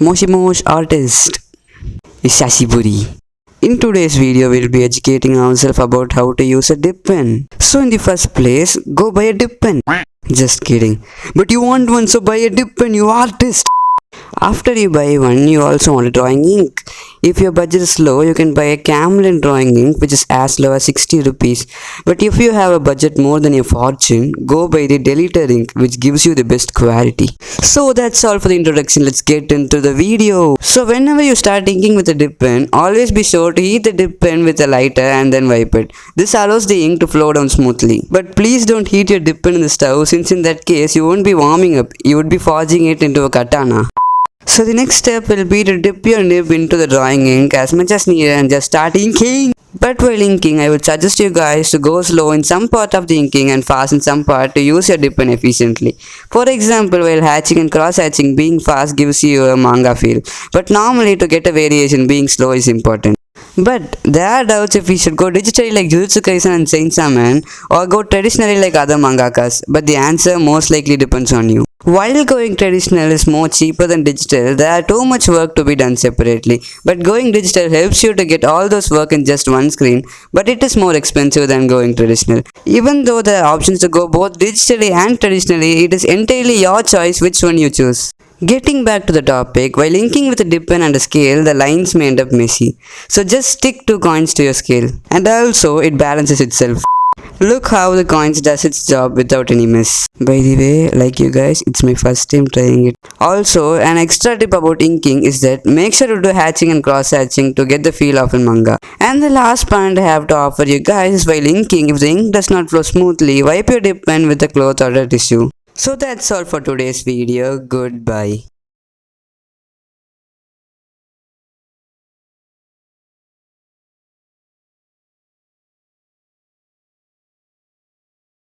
Moshi Mosh artist is Shashiburi. In today's video, we'll be educating ourselves about how to use a dip pen. So in the first place, go buy a dip pen. Just kidding. But you want one, so buy a dip pen, you artist. After you buy one, you also want a drawing ink. If your budget is low, you can buy a Camlin drawing ink which is as low as 60 rupees. But if you have a budget more than your fortune, go buy the Deleter ink which gives you the best quality. So that's all for the introduction, let's get into the video. So whenever you start inking with a dip pen, always be sure to heat the dip pen with a lighter and then wipe it. This allows the ink to flow down smoothly. But please don't heat your dip pen in the stove, since in that case you won't be warming up, you would be forging it into a katana. So the next step will be to dip your nib into the drawing ink as much as needed and just start inking. But while inking, I would suggest you guys to go slow in some part of the inking and fast in some part to use your dip pen efficiently. For example, while hatching and cross hatching, being fast gives you a manga feel. But normally to get a variation, being slow is important. But there are doubts if we should go digitally like Jujutsu Kaisen and Chainsaw Man or go traditionally like other mangakas, but the answer most likely depends on you. While going traditional is more cheaper than digital, there are too much work to be done separately. But going digital helps you to get all those work in just one screen, but it is more expensive than going traditional. Even though there are options to go both digitally and traditionally, it is entirely your choice which one you choose. Getting back to the topic, while inking with a dip pen and a scale, the lines may end up messy. So just stick 2 coins to your scale. And also, it balances itself. Look how the coins does its job without any mess. By the way, like you guys, it's my first time trying it. Also, an extra tip about inking is that make sure to do hatching and cross hatching to get the feel of a manga. And the last point I have to offer you guys is while inking, if the ink does not flow smoothly, wipe your dip pen with a cloth or a tissue. So that's all for today's video. Goodbye.